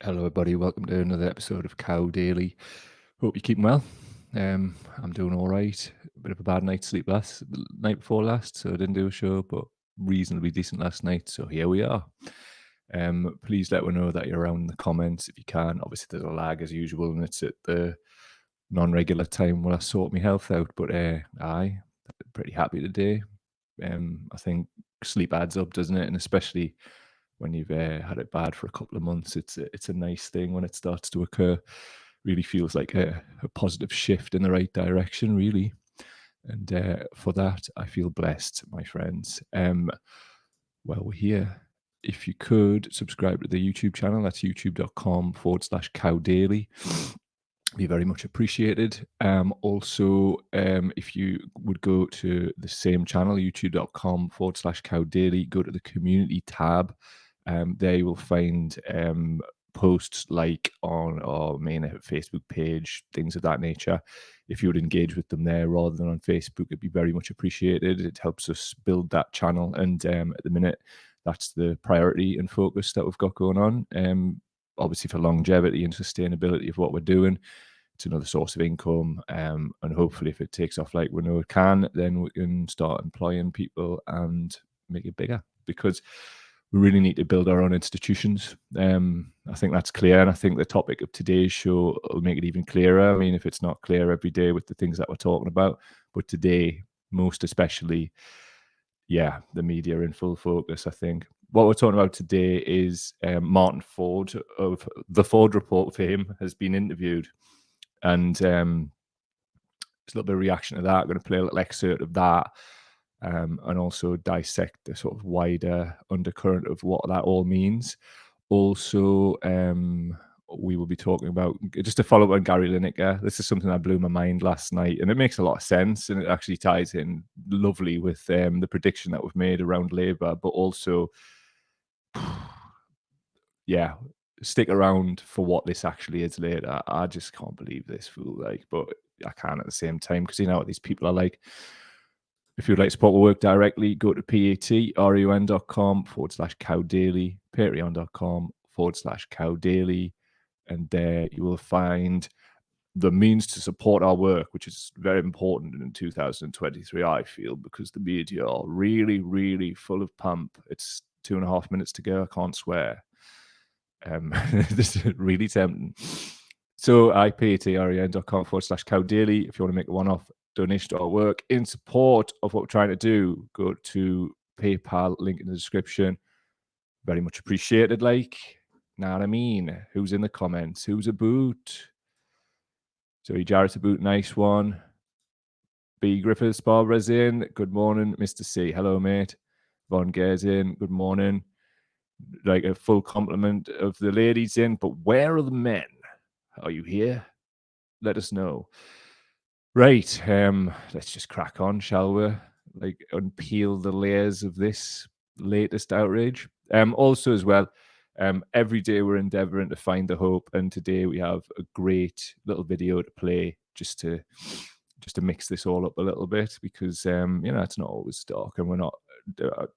Hello, everybody. Welcome to another episode of Cow Daily. Hope you're keeping well. I'm doing all right. A bit of a bad night's sleep night before last, so I didn't do a show, but reasonably decent last night. So here we are. Please let me know that you're around in the comments if you can. Obviously, there's a lag as usual, and it's at the non-regular time when I sort my health out. But I'm pretty happy today. I think sleep adds up, doesn't it? And especially when you've had it bad for a couple of months, it's a nice thing when it starts to occur. Really feels like a positive shift in the right direction, really. And for that, I feel blessed, my friends. Well, we're here. If you could subscribe to the YouTube channel, that's youtube.com/cowdaily. Be very much appreciated. Also, if you would go to the same channel, youtube.com/cowdaily, go to the community tab. There you will find posts like on our main Facebook page, things of that nature. If you would engage with them there rather than on Facebook, it'd be very much appreciated. It helps us build that channel. And at the minute, that's the priority and focus that we've got going on. Obviously, for longevity and sustainability of what we're doing. It's another source of income. And hopefully, if it takes off like we know it can, then we can start employing people and make it bigger, because we really need to build our own institutions. I think that's clear. And I think the topic of today's show will make it even clearer. I mean, if it's not clear every day with the things that we're talking about, but today, most especially, yeah, the media in full focus, I think. What we're talking about today is Martin Forde of the Forde Report fame has been interviewed. And there's a little bit of reaction to that. I'm going to play a little excerpt of that and also dissect the sort of wider undercurrent of what that all means. Also, we will be talking about, just to follow up on Gary Lineker, this is something that blew my mind last night, and it makes a lot of sense, and it actually ties in lovely with the prediction that we've made around Labour, but also, yeah, stick around for what this actually is later. I just can't believe this fool, but I can at the same time, because you know what these people are like. If you'd like to support my work directly, go to patreon.com/cowdaily, patreon.com/cowdaily, and there you will find the means to support our work, which is very important in 2023, I feel, because the media are really, really full of pump. It's 2.5 minutes to go. I can't swear. This is really tempting. So patreon.com/cowdaily. If you want to make a one-off donation to our work in support of what we're trying to do, go to PayPal, link in the description. Very much appreciated. Know what I mean? Who's in the comments? Who's a boot? Zoe Jarrett's a boot. Nice one. B. Griffiths, Barbara's in. Good morning, Mr. C. Hello, mate. Von Gare's in. Good morning. Like a full complement of the ladies in, but where are the men? Are you here? Let us know. Right, let's just crack on, shall we? Unpeel the layers of this latest outrage. Also, as well, every day we're endeavoring to find the hope, and today we have a great little video to play just to mix this all up a little bit, because it's not always dark, and we're not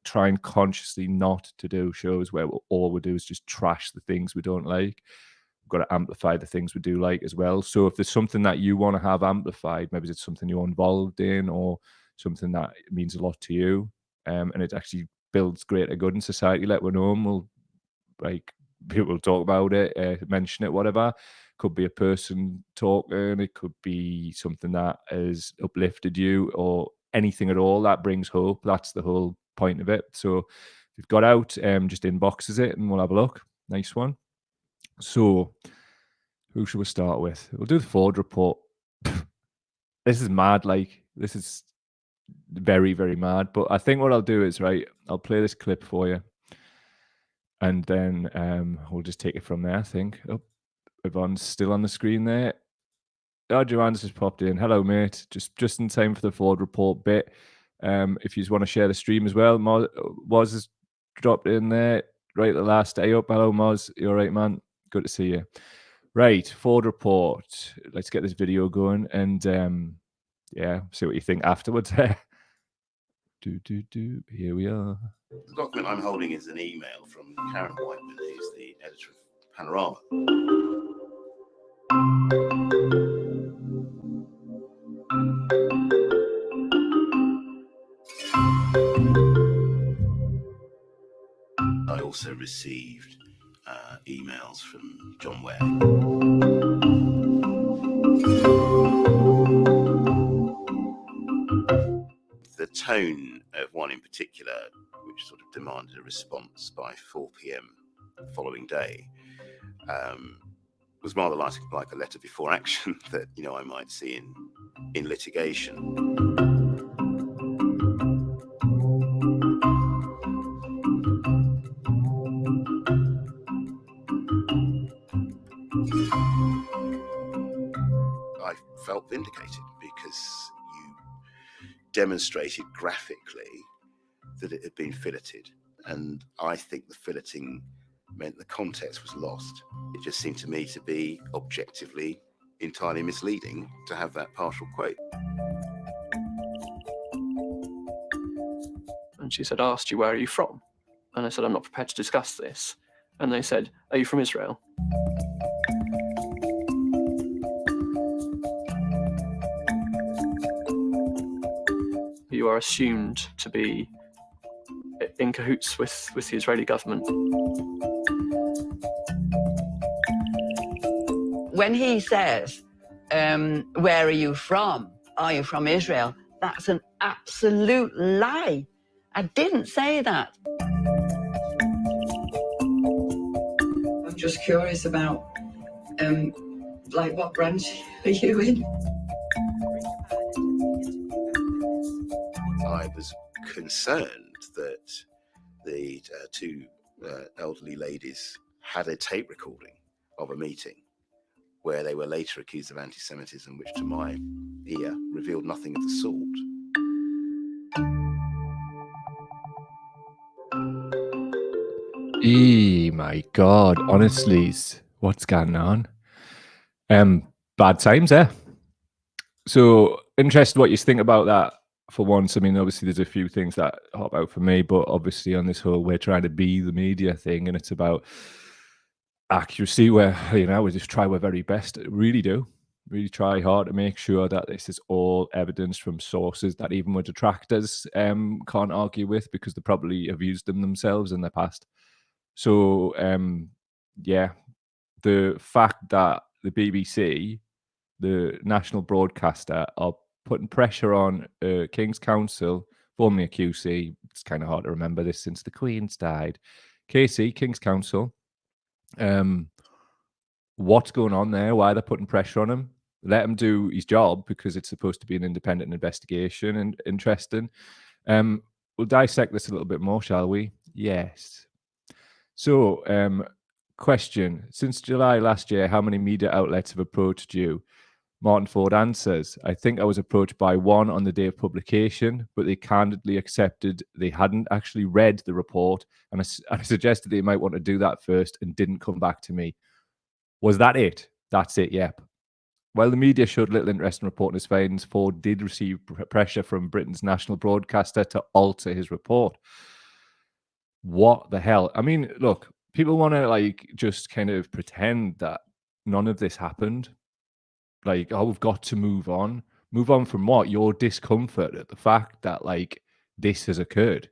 trying consciously not to do shows where all we do is just trash the things we don't like. Got to amplify the things we do like as well. So if there's something that you want to have amplified, maybe it's something you're involved in or something that means a lot to you, and it actually builds greater good in society, let me know, and people will talk about it, mention it, whatever. Could be a person talking, it could be something that has uplifted you, or anything at all that brings hope. That's the whole point of it. So if you've got out, just inboxes it and we'll have a look. Nice one. So, who should we start with? We'll do the Forde Report. This is mad. This is very, very mad. But I think what I'll do is, I'll play this clip for you, and then we'll just take it from there, I think. Oh, Yvonne's still on the screen there. Oh, Joanne's just popped in. Hello, mate. Just in time for the Forde Report bit. If you just want to share the stream as well, Moz has dropped in there right at the last day up. Hello, Moz. You all right, man? Good to see you. Right, Forde Report. Let's get this video going, and see what you think afterwards. Here we are. The document I'm holding is an email from Karen Whiteman, who's the editor of panorama. I also received emails from John Ware. The tone of one in particular, which sort of demanded a response by 4 p.m. the following day, was rather like a letter before action that I might see in litigation. I felt vindicated because you demonstrated graphically that it had been filleted, and I think the filleting meant the context was lost. It just seemed to me to be objectively entirely misleading to have that partial quote. And she said, I asked you, where are you from? And I said, I'm not prepared to discuss this. And they said, are you from Israel? You are assumed to be in cahoots with the Israeli government. When he says, where are you from? Are you from Israel? That's an absolute lie. I didn't say that. I'm just curious about, what branch are you in? I was concerned that the two elderly ladies had a tape recording of a meeting where they were later accused of anti-Semitism, which to my ear revealed nothing of the sort. My God, honestly, what's going on? Bad times, eh? So interested what you think about that. For once, I mean, obviously there's a few things that hop out for me, but obviously on this whole, we're trying to be the media thing, and it's about accuracy where, we just try our very best. Really do. Really try hard to make sure that this is all evidence from sources that even with detractors can't argue with, because they probably have used them themselves in the past. So, the fact that the BBC, the national broadcaster, are putting pressure on King's Counsel, formerly a QC, it's kind of hard to remember this since the Queen's died, KC, King's Counsel, what's going on there, why they're putting pressure on him. Let him do his job, because it's supposed to be an independent investigation and interesting. We'll dissect this a little bit more, shall we? Yes. So, question. Since July last year, how many media outlets have approached you? Martin Forde answers, I think I was approached by one on the day of publication, but they candidly accepted they hadn't actually read the report, and I suggested they might want to do that first and didn't come back to me. Was that it? That's it, yep. While the media showed little interest in reporting his findings, Forde did receive pressure from Britain's national broadcaster to alter his report. What the hell? I mean, look, people want to just kind of pretend that none of this happened. We've got to move on. Move on from what? Your discomfort at the fact that this has occurred.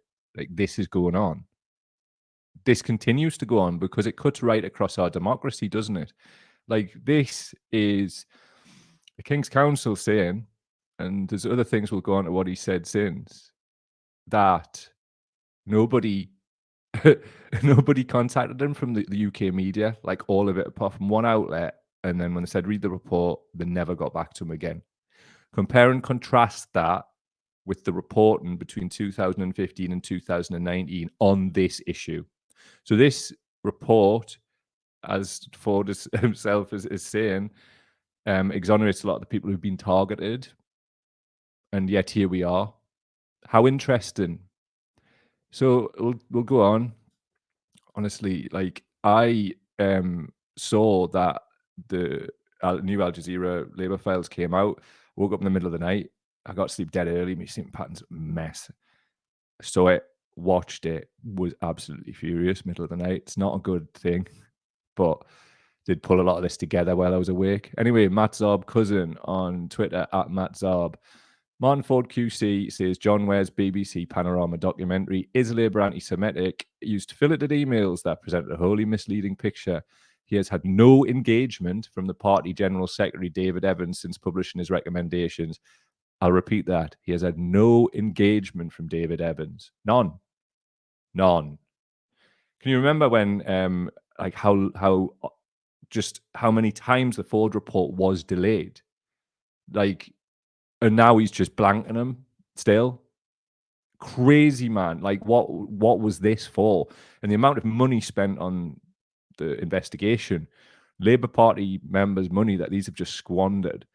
This is going on. This continues to go on because it cuts right across our democracy, doesn't it? This is the King's Counsel saying, and there's other things we'll go on to what he said since, that nobody contacted him from the UK media, all of it apart from one outlet, and then when they said read the report, they never got back to him again. Compare and contrast that with the reporting between 2015 and 2019 on this issue. So this report, as Forde himself is saying, exonerates a lot of the people who've been targeted, and yet here we are. How interesting. So we'll go on. Honestly, I saw that the new Al Jazeera Labour files came out. Woke up in the middle of the night. I got to sleep dead early. My sleeping pattern's a mess. Saw it, watched it, was absolutely furious. Middle of the night. It's not a good thing. but did pull a lot of this together while I was awake. Anyway, Matt Zarb cousin on Twitter at Matt Zarb. Martin Forde QC says John Ware's BBC Panorama documentary is Labour anti-Semitic, used filleted emails that presented a wholly misleading picture. He has had no engagement from the party General Secretary David Evans since publishing his recommendations. I'll repeat that. He has had no engagement from David Evans. None. Can you remember when, like how many times the Forde report was delayed? Like, and now he's just blanking them still. Crazy, man. Like, what was this for? And the amount of money spent on the investigation, Labour Party members' money that these have just squandered.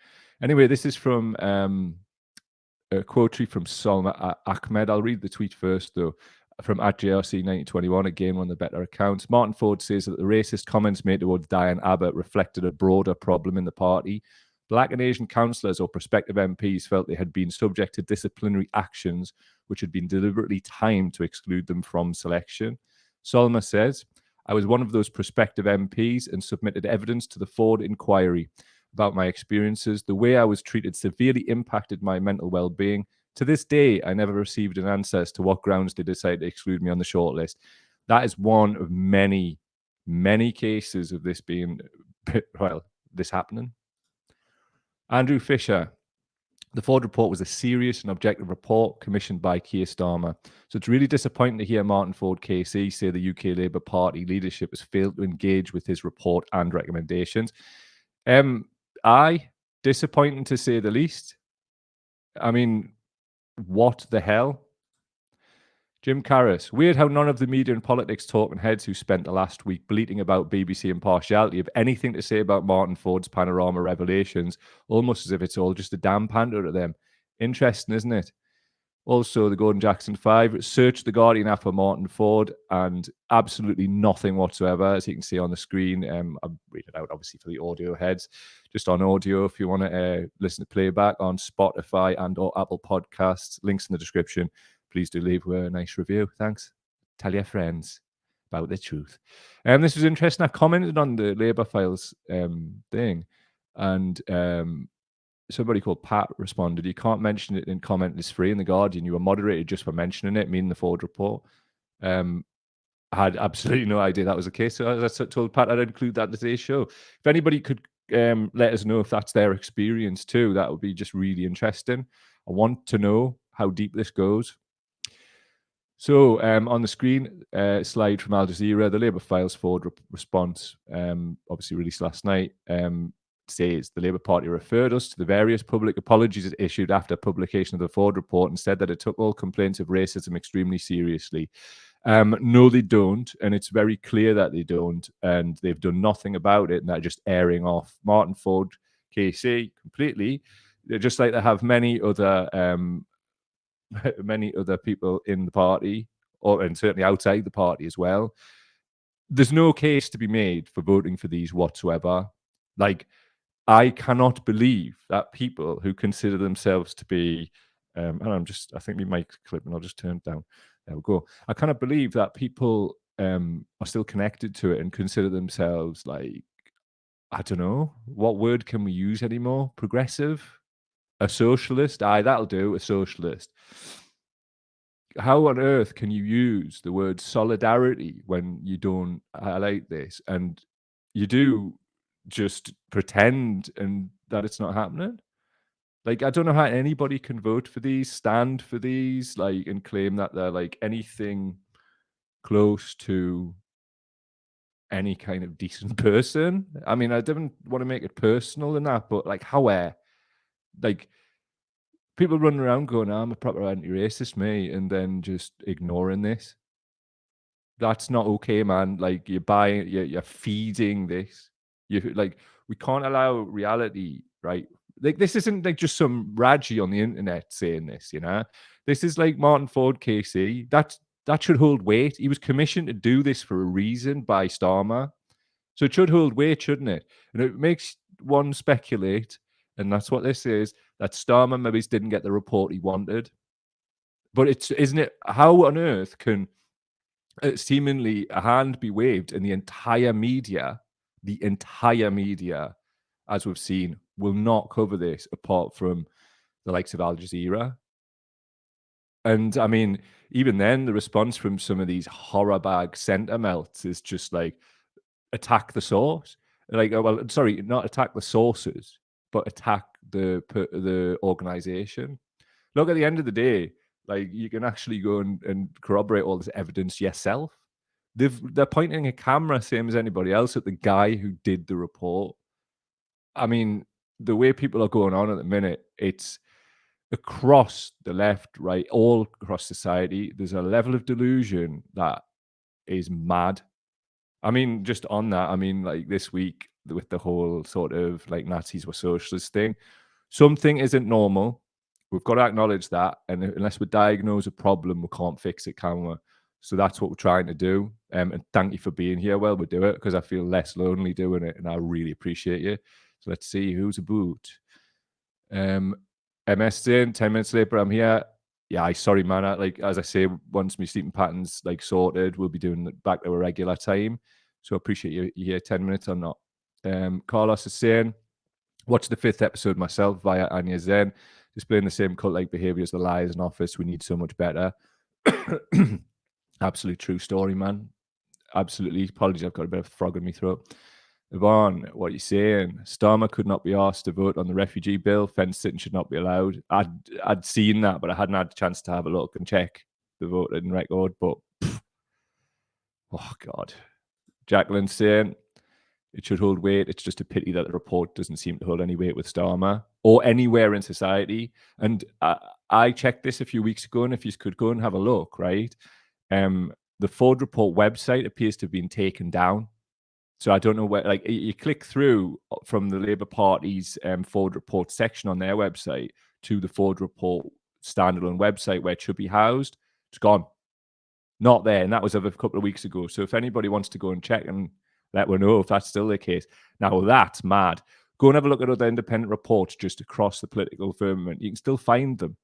Anyway, this is from a quote from Salma Ahmed. I'll read the tweet first, though, from @JRC1921, again, one of the better accounts. Martin Forde says that the racist comments made towards Diane Abbott reflected a broader problem in the party. Black and Asian councillors or prospective MPs felt they had been subject to disciplinary actions which had been deliberately timed to exclude them from selection. Salma says, I was one of those prospective MPs and submitted evidence to the Forde inquiry about my experiences. The way I was treated severely impacted my mental well-being. To this day, I never received an answer as to what grounds they decided to exclude me on the shortlist. That is one of many, many cases of this being, well, this happening. Andrew Fisher, the Forde report was a serious and objective report commissioned by Keir Starmer. So it's really disappointing to hear Martin Forde KC say the UK Labour Party leadership has failed to engage with his report and recommendations. Disappointing to say the least. I mean, what the hell? Jim Carras, weird how none of the media and politics talking heads who spent the last week bleating about BBC impartiality have anything to say about Martin Forde's Panorama revelations, almost as if it's all just a damn pander to them. Interesting, isn't it? Also, the Gordon Jackson 5, search The Guardian app for Martin Forde, and absolutely nothing whatsoever, as you can see on the screen. I'll read it out, obviously, for the audio heads. Just on audio, if you want to listen to playback on Spotify and or Apple Podcasts, links in the description. Please do leave a nice review. Thanks. Tell your friends about the truth. This was interesting. I commented on the Labour Files thing, and somebody called Pat responded, you can't mention it in comment, it's free in The Guardian. You were moderated just for mentioning it, meaning the Forde report. I had absolutely no idea that was the case. So as I told Pat, I'd include that in today's show. If anybody could let us know if that's their experience too, that would be just really interesting. I want to know how deep this goes. So on the screen, slide from Al Jazeera, the Labour Files Forde response, obviously released last night, says the Labour Party referred us to the various public apologies it issued after publication of the Forde report and said that it took all complaints of racism extremely seriously. No, they don't, and it's very clear that they don't, and they've done nothing about it, and they're just airing off Martin Forde, KC, completely. They're just like they have many other people in the party, and certainly outside the party as well. There's no case to be made for voting for these whatsoever. Like, I cannot believe that people who consider themselves to be, and I think we might clip and I'll just turn it down. There we go. I cannot believe that people are still connected to it and consider themselves like, I don't know, what word can we use anymore? Progressive? A socialist? Aye, that'll do, a socialist. How on earth can you use the word solidarity when you don't highlight this? And you do just pretend and that it's not happening? Like, I don't know how anybody can vote for these, stand for these, like, and claim that they're like anything close to any kind of decent person. I mean, I didn't want to make it personal in that, but like, how like, people running around going, I'm a proper anti-racist, mate, and then just ignoring this. That's not okay, man. Like, you're feeding this. We can't allow reality, right? Like, this isn't like just some Raji on the internet saying this, you know? This is like Martin Forde KC. That should hold weight. He was commissioned to do this for a reason by Starmer. So it should hold weight, shouldn't it? And it makes one speculate, and that's what this is, that Starmer maybe didn't get the report he wanted. But isn't it, how on earth can seemingly a hand be waved in the entire media the entire media, as we've seen, will not cover this apart from the likes of Al Jazeera. And I mean, even then, the response from some of these horror bag centre melts is just like, attack the source. Like, well, sorry, not attack the sources, but attack the organization. Look, at the end of the day, like, you can actually go and corroborate all this evidence yourself. They're pointing a camera, same as anybody else, at the guy who did the report. I mean, the way people are going on at the minute, it's across the left, right, all across society. There's a level of delusion that is mad. I mean, just on that, I mean, like this week with the whole sort of like Nazis were socialists thing, something isn't normal. We've got to acknowledge that. And unless we diagnose a problem, we can't fix it, can we? So that's what we're trying to do. And thank you for being here while we do it, because I feel less lonely doing it, and I really appreciate you. So let's see who's a boot. MS saying 10 minutes later, I'm here. Yeah, sorry, man. Like, as I say, once my sleeping patterns like sorted, we'll be doing it back to a regular time. So I appreciate you here 10 minutes or not. Carlos is saying, watch the 5th episode myself via Anya Zen, displaying the same cult-like behavior as the liars in office. We need so much better. Absolute true story, man. Absolutely. Apologies, I've got a bit of a frog in my throat. Yvonne, what are you saying? Starmer could not be asked to vote on the refugee bill. Fence sitting should not be allowed. I'd seen that, but I hadn't had a chance to have a look and check the voting record. But, oh, God. Jacqueline saying, it should hold weight. It's just a pity that the report doesn't seem to hold any weight with Starmer or anywhere in society. And I checked this a few weeks ago, and if you could go and have a look, right? The Forde Report website appears to have been taken down. So I don't know where, like, you click through from the Labour Party's Forde Report section on their website to the Forde Report standalone website where it should be housed. It's gone. Not there. And that was a couple of weeks ago. So if anybody wants to go and check and let me know if that's still the case. Now, that's mad. Go and have a look at other independent reports just across the political firmament. You can still find them.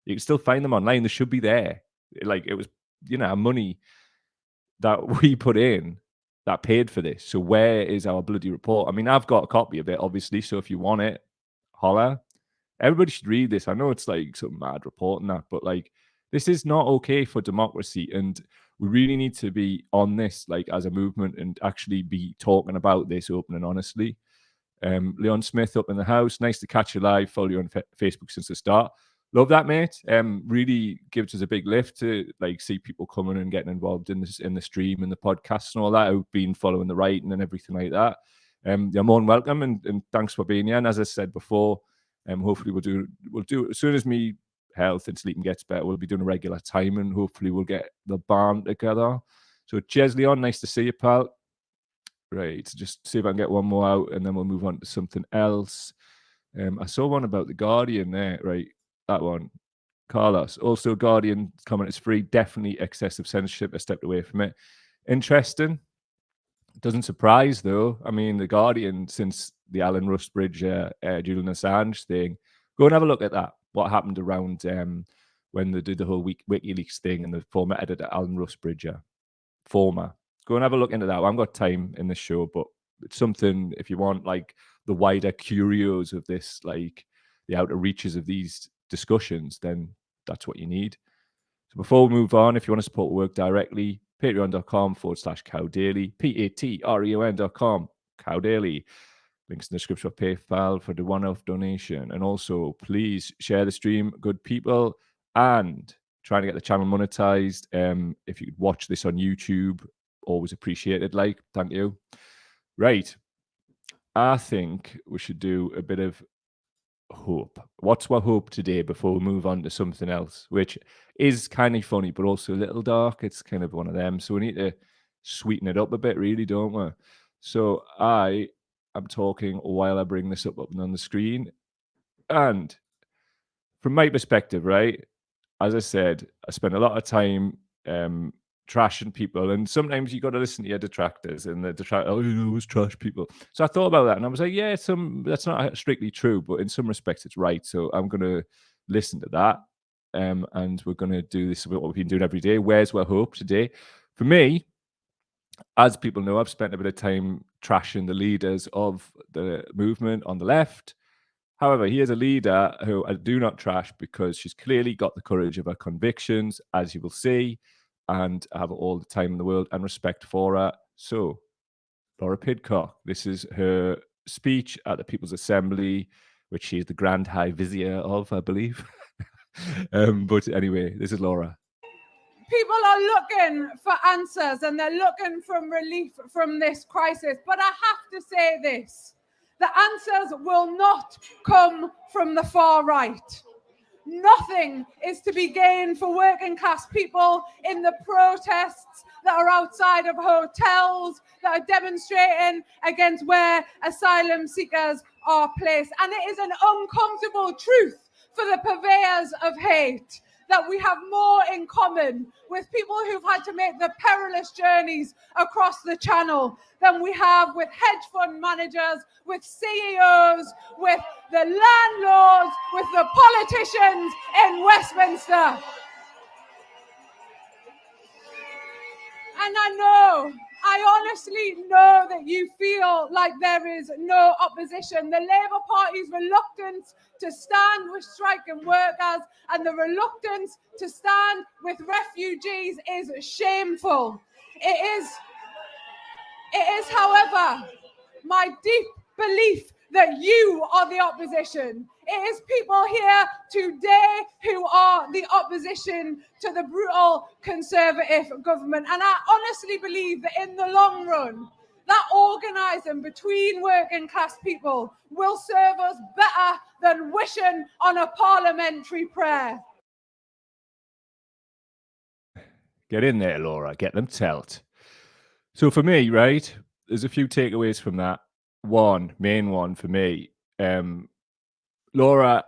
You can still find them online. They should be there. Like, it was, money that we put in that paid for this. So where is our bloody report? I mean, I've got a copy of it, obviously. So if you want it, holla. Everybody should read this. I know it's like some mad report and that, but like, this is not okay for democracy. And we really need to be on this, like, as a movement, and actually be talking about this open and honestly. Leon Smith up in the house. Nice to catch you live. Follow you on Facebook since the start. Love that, mate. Really gives us a big lift to like see people coming and getting involved in this, in the stream and the podcasts and all that. Who've been following the writing and everything like that. You're more than welcome, and thanks for being here. And as I said before, hopefully we'll do as soon as me health and sleeping gets better. We'll be doing a regular time, and hopefully we'll get the band together. So cheers, Leon. Nice to see you, pal. Right, just see if I can get one more out, and then we'll move on to something else. I saw one about the Guardian there, right? That one. Carlos. Also, Guardian comment is free. Definitely excessive censorship. I stepped away from it. Interesting. Doesn't surprise, though. I mean, the Guardian, since the Alan Rusbridge, Julian Assange thing, go and have a look at that. What happened around when they did the whole WikiLeaks thing, and the former editor, Alan Rusbridge, former. Go and have a look into that. I haven't got time in this show, but it's something, if you want, like, the wider curios of this, like, the outer reaches of these discussions, then that's what you need. So before we move on, if you want to support work directly, patreon.com/cowdaily, patreon.com, cowdaily. Links in the description of PayPal for the one-off donation. And also, please share the stream, good people, and trying to get the channel monetized. If you could watch this on YouTube, always appreciated. Like, thank you. Right. I think we should do a bit of hope. What's our hope today before we move on to something else, which is kind of funny, but also a little dark. It's kind of one of them. So we need to sweeten it up a bit, really, don't we? So I am talking while I bring this up on the screen. And from my perspective, right, as I said, I spend a lot of time trashing people, and sometimes you got to listen to your detractors, and the detractors, it was trash people. So I thought about that, and I was like, yeah, that's not strictly true, but in some respects it's right. So I'm going to listen to that, and we're going to do this, what we've been doing every day. Where's our hope today? For me, as people know, I've spent a bit of time trashing the leaders of the movement on the left. However, he is a leader who I do not trash because she's clearly got the courage of her convictions, as you will see, and I have all the time in the world and respect for her. So, Laura Pidcock, this is her speech at the People's Assembly, which she is the Grand High Vizier of, I believe. But anyway, this is Laura. People are looking for answers and they're looking for relief from this crisis. But I have to say this, the answers will not come from the far right. Nothing is to be gained for working class people in the protests that are outside of hotels, that are demonstrating against where asylum seekers are placed. And it is an uncomfortable truth for the purveyors of hate that we have more in common with people who've had to make the perilous journeys across the channel than we have with hedge fund managers, with CEOs, with the landlords, with the politicians in Westminster. And I honestly know that you feel like there is no opposition. The Labour Party's reluctance to stand with striking workers and the reluctance to stand with refugees is shameful. It is, however, my deep belief that you are the opposition. It is people here today who are the opposition to the brutal Conservative government. And I honestly believe that in the long run, that organising between working class people will serve us better than wishing on a parliamentary prayer. Get in there, Laura. Get them telt. So for me, right, there's a few takeaways from that. Main one for me, Laura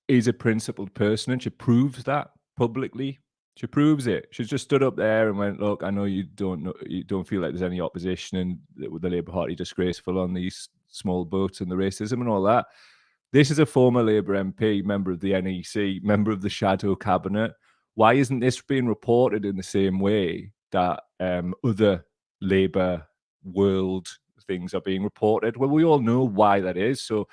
is a principled person and she proves that publicly. She proves it. She's just stood up there and went, look, I know you don't feel like there's any opposition and the Labour Party disgraceful on these small boats and the racism and all that. This is a former Labour MP, member of the NEC, member of the shadow cabinet. Why isn't this being reported in the same way that other Labour world things are being reported? Well, we all know why that is. So,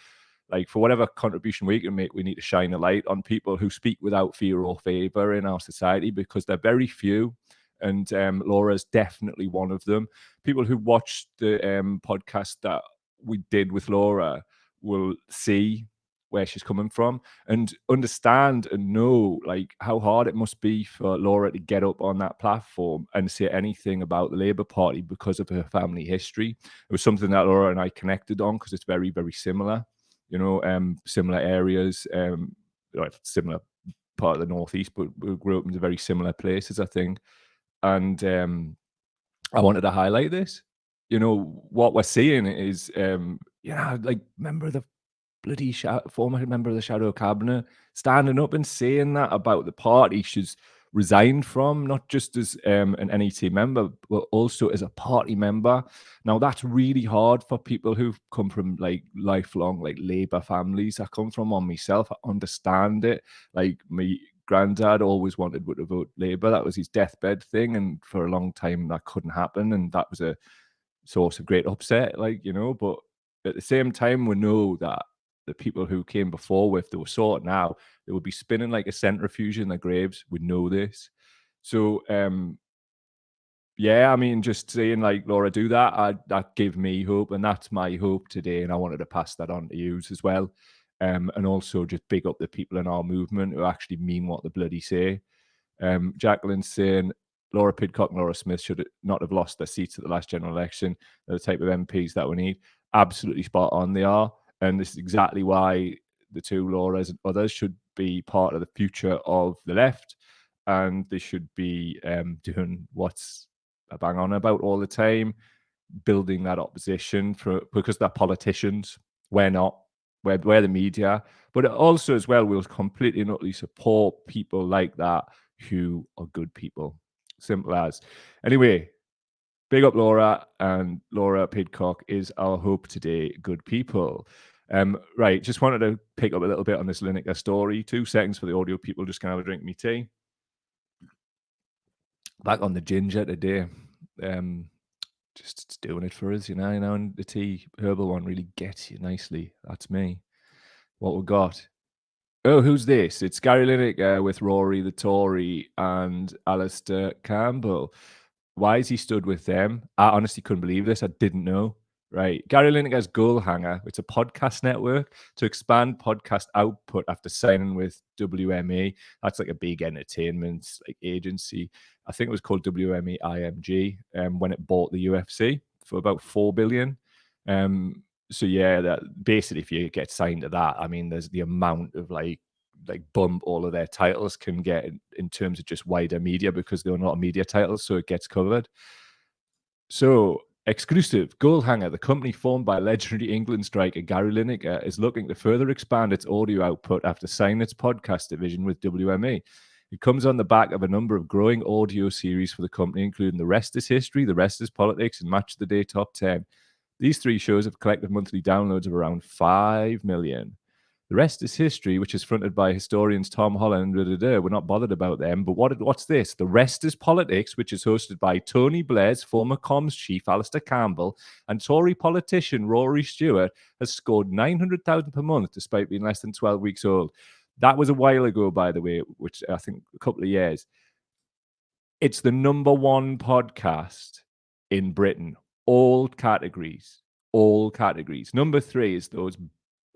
like, for whatever contribution we can make, we need to shine a light on people who speak without fear or favour in our society, because they're very few. And Laura's definitely one of them. People who watched the podcast that we did with Laura will see where she's coming from and understand and know like how hard it must be for Laura to get up on that platform and say anything about the Labour Party because of her family history. It was something that Laura and I connected on because it's very, very similar, you know, similar areas, similar part of the Northeast, but we grew up in very similar places, I think. And I wanted to highlight this. You know, what we're seeing is, like, remember the bloody former member of the shadow cabinet standing up and saying that about the party she's resigned from, not just as an NEC member, but also as a party member. Now, that's really hard for people who've come from like lifelong like Labour families. I come from one myself. I understand it. Like, my granddad always wanted to vote Labour. That was his deathbed thing, and for a long time that couldn't happen, and that was a source of great upset, like, you know. But at the same time, we know that the people who came before with, they were sorting out, they would be spinning like a centrifuge in their graves. We know this. So yeah, I mean, just saying like, Laura, do that, that gave me hope, and that's my hope today, and I wanted to pass that on to you as well. And also just big up the people in our movement who actually mean what they bloody say. Jacqueline's saying Laura Pidcock and Laura Smith should not have lost their seats at the last general election. They're the type of MPs that we need. Absolutely spot on, they are. And this is exactly why the two Lauras and others should be part of the future of the left. And they should be doing what's a bang on about all the time, building that opposition because they're politicians. We're not. We're the media. But also as well, we'll completely and utterly support people like that who are good people. Simple as. Anyway, big up Laura, and Laura Pidcock is our hope today, good people. Right, just wanted to pick up a little bit on this Lineker story. 2 seconds for the audio people, just gonna have a drink of me tea. Back on the ginger today. just doing it for us, and the tea herbal one really gets you nicely. That's me. What we got? Oh, who's this? It's Gary Lineker with Rory the Tory and Alistair Campbell. Why is he stood with them? I honestly couldn't believe this. I didn't know. Right. Gary Lineker's Goal Hanger. It's a podcast network to expand podcast output after signing with WME. That's like a big entertainment agency. I think it was called WME IMG when it bought the UFC for about $4 billion. So yeah, that basically if you get signed to that, I mean, there's the amount of like bump all of their titles can get in terms of just wider media because they're not media titles, so it gets covered. So exclusive Goal Hanger, the company formed by legendary England striker Gary Lineker, is looking to further expand its audio output after signing its podcast division with WME. It comes on the back of a number of growing audio series for the company, including The Rest is History, The Rest is Politics, and Match of the Day Top 10. These 3 shows have collected monthly downloads of around 5 million. The Rest is History, which is fronted by historians Tom Holland. We're not bothered about them. But what's this? The Rest is Politics, which is hosted by Tony Blair's former comms chief, Alistair Campbell, and Tory politician Rory Stewart, has scored 900,000 per month, despite being less than 12 weeks old. That was a while ago, by the way, which I think a couple of years. It's the #1 podcast in Britain. All categories. Number 3 is those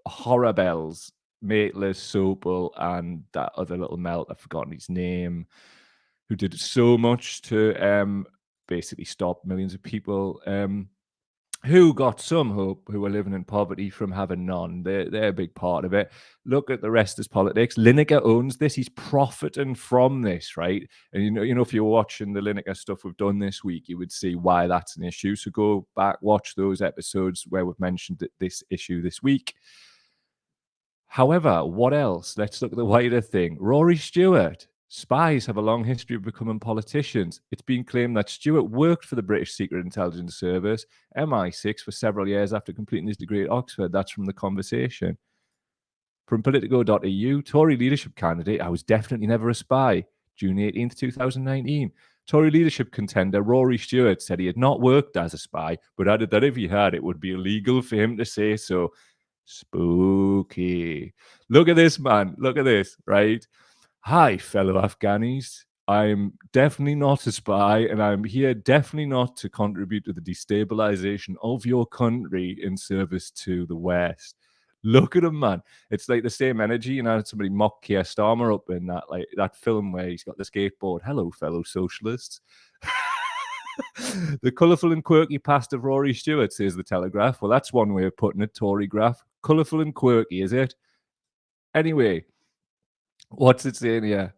horror bells, Mateless, Sopel, and that other little melt, I've forgotten his name, who did so much to basically stop millions of people who got some hope, who are living in poverty, from having none. They're a big part of it. Look at The Rest is Politics. Lineker owns this. He's profiting from this, right? And you know, if you're watching the Lineker stuff we've done this week, you would see why that's an issue. So go back, watch those episodes where we've mentioned this issue this week. However, what else? Let's look at the wider thing. Rory Stewart. Spies have a long history of becoming politicians. It's been claimed that Stewart worked for the British Secret Intelligence Service, MI6, for several years after completing his degree at Oxford. That's from The Conversation. From Politico.eu, Tory leadership candidate, I was definitely never a spy. June 18th, 2019. Tory leadership contender Rory Stewart said he had not worked as a spy, but added that if he had, it would be illegal for him to say so. Spooky. Look at this, man. Look at this, right? Hi, fellow Afghanis. I'm definitely not a spy, and I'm here definitely not to contribute to the destabilization of your country in service to the West. Look at him, man. It's like the same energy. Somebody mocked Keir Starmer up in that film where he's got the skateboard. Hello, fellow socialists. The colourful and quirky past of Rory Stewart, says the Telegraph. Well, that's one way of putting it, Tory graph. Colourful and quirky, is it? Anyway, what's it saying here?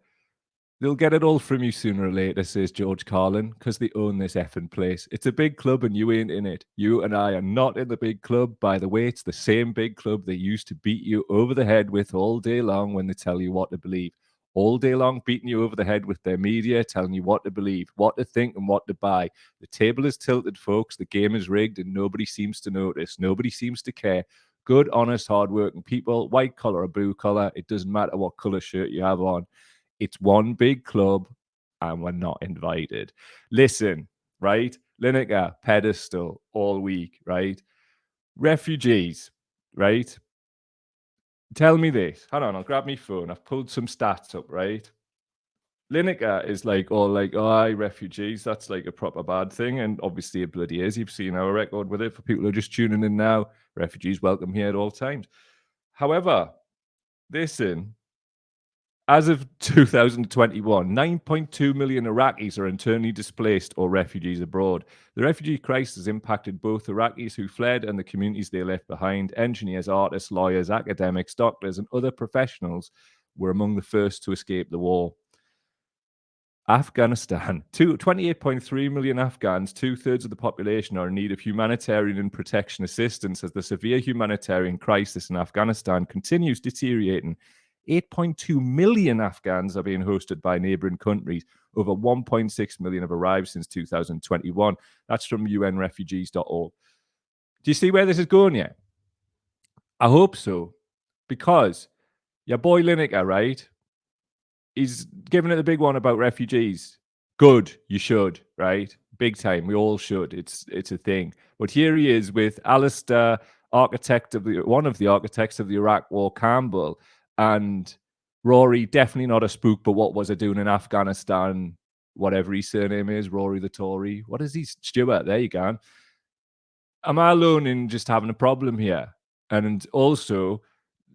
They'll get it all from you sooner or later, says George Carlin, because they own this effing place. It's a big club and you ain't in it. You and I are not in the big club. By the way, it's the same big club they used to beat you over the head with all day long when they tell you what to believe. All day long beating you over the head with their media, telling you what to believe, what to think, and what to buy. The table is tilted, folks. The game is rigged, and nobody seems to notice. Nobody seems to care. Good, honest, hardworking people, white collar or blue collar, it doesn't matter what color shirt you have on. It's one big club, and we're not invited. Listen, right? Lineker, pedestal all week, right? Refugees, right? Tell me this. Hold on, I'll grab my phone. I've pulled some stats up, right? Lineker is refugees, that's like a proper bad thing. And obviously it bloody is. You've seen our record with it. For people who are just tuning in now, refugees welcome here at all times. However, listen, as of 2021, 9.2 million Iraqis are internally displaced or refugees abroad. The refugee crisis has impacted both Iraqis who fled and the communities they left behind. Engineers, artists, lawyers, academics, doctors, and other professionals were among the first to escape the war. Afghanistan. 28.3 million Afghans, 2/3 of the population, are in need of humanitarian and protection assistance as the severe humanitarian crisis in Afghanistan continues deteriorating. 8.2 million Afghans are being hosted by neighboring countries. Over 1.6 million have arrived since 2021. That's from unrefugees.org. Do you see where this is going yet? I hope so. Because your boy Lineker, right? He's giving it the big one about refugees. Good, you should, right? big time. We all should. It's a thing. But here he is with Alistair, one of the architects of the Iraq War, Campbell, and Rory, definitely not a spook, but what was I doing in Afghanistan? Whatever his surname is, Rory the Tory. What is he? Stuart, there you go. Am I alone in just having a problem here? And also,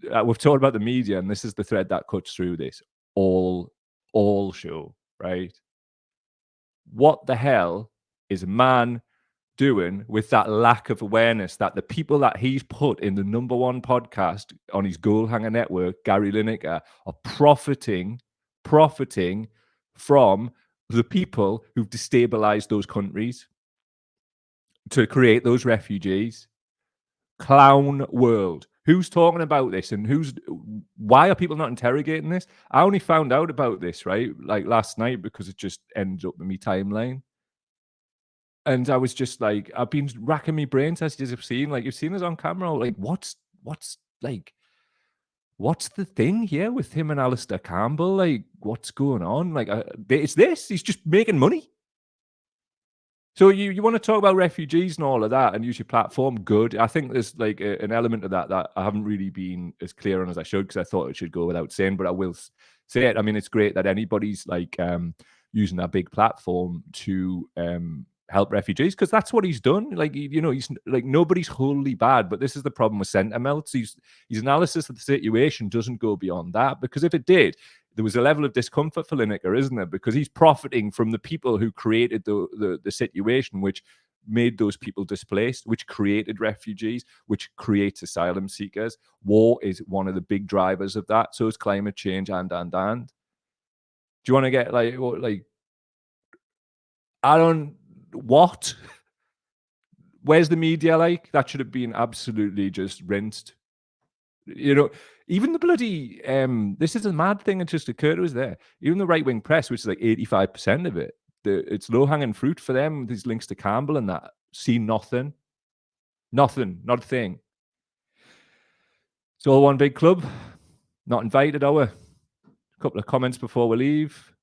we've talked about the media, and this is the thread that cuts through this all show, right? What the hell is a man doing with that lack of awareness that the people that he's put in the #1 podcast on his Goalhanger network, Gary Lineker, are profiting from the people who've destabilized those countries to create those refugees? Clown world. Who's talking about this, and why are people not interrogating this? I only found out about this, right, like last night, because it just ended up in my timeline. And I was just like, I've been racking my brains as you've seen. Like, you've seen us on camera. Like, what's the thing here with him and Alistair Campbell? Like, what's going on? Like, it's this. He's just making money. So you want to talk about refugees and all of that and use your platform? Good. I think there's like an element of that I haven't really been as clear on as I should, because I thought it should go without saying, but I will say it. I mean, it's great that anybody's like using that big platform to help refugees, because that's what he's done. Like, he's like, nobody's wholly bad, but this is the problem with centre melts. His analysis of the situation doesn't go beyond that, because if it did, there was a level of discomfort for Lineker, isn't there? Because he's profiting from the people who created the situation, which made those people displaced, which created refugees, which creates asylum seekers. War is one of the big drivers of that. So is climate change and. Do you want to get what? Where's the media like? That should have been absolutely just rinsed. Even the bloody, this is a mad thing that just occurred to us there. Even the right-wing press, which is like 85% of it, it's low-hanging fruit for them, these links to Campbell and that, see nothing. Nothing, not a thing. It's all one big club. Not invited, are we? A couple of comments before we leave.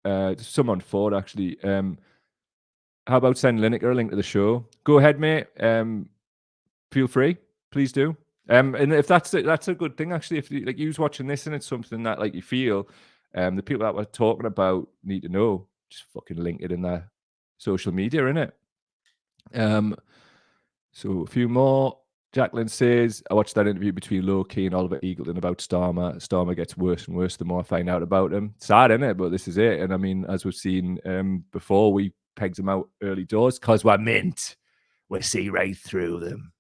Someone Forde, actually. How about send Lineker a link to the show? Go ahead, mate. Feel free. Please do. And if that's a good thing, actually. If you was watching this and it's something that like you feel, the people that we're talking about need to know, just fucking link it in their social media, innit? So a few more. Jacqueline says, I watched that interview between Low-Key and Oliver Eagleton about Starmer. Starmer gets worse and worse the more I find out about him. Sad, innit? But this is it. And I mean, as we've seen before, we pegged him out early doors because we're mint. We see right through them.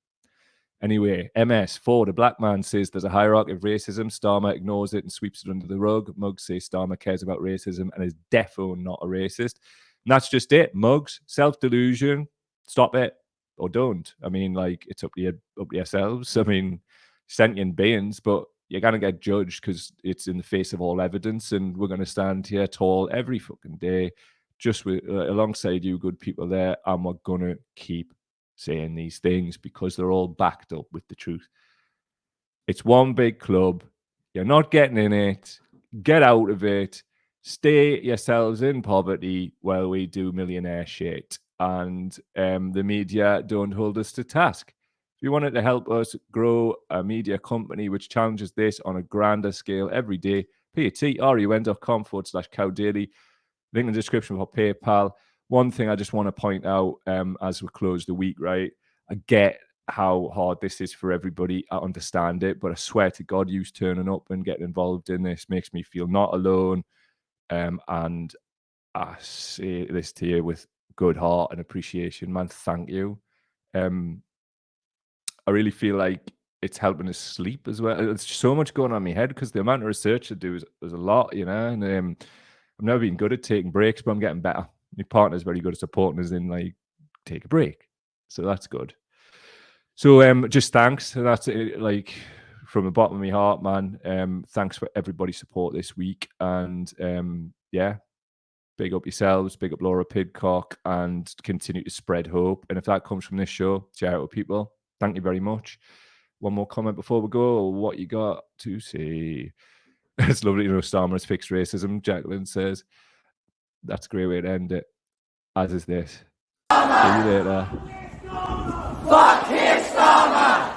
Anyway, MS, Forde, a black man, says there's a hierarchy of racism. Starmer ignores it and sweeps it under the rug. Muggs says Starmer cares about racism and is defo not a racist. And that's just it. Muggs, self-delusion, stop it or don't. I mean, like, it's up to yourselves. I mean, sentient beings, but you're going to get judged because it's in the face of all evidence, and we're going to stand here tall every fucking day just with alongside you good people there, and we're going to keep saying these things because they're all backed up with the truth. It's one big club. You're not getting in it. Get out of it. Stay yourselves in poverty while we do millionaire shit. And the media don't hold us to task. If you wanted to help us grow a media company which challenges this on a grander scale every day, patreon.com/cowdaily. Link in the description for PayPal. One thing I just want to point out as we close the week, right? I get how hard this is for everybody. I understand it, but I swear to God, you turning up and getting involved in this makes me feel not alone. And I say this to you with good heart and appreciation, man. Thank you. I really feel like it's helping us sleep as well. There's so much going on in my head because the amount of research I do is a lot, and I've never been good at taking breaks, but I'm getting better. My partner's very good at supporting us in like take a break, so that's good. So just thanks. That's it, like from the bottom of my heart, man. Thanks for everybody's support this week, and yeah, big up yourselves, big up Laura Pidcock, and continue to spread hope. And if that comes from this show, shout out people. Thank you very much. One more comment before we go. What you got to say? It's lovely to know Starmer has fixed racism, Jacqueline says. That's a great way to end it. as is this. See you later. Fuck his stomach!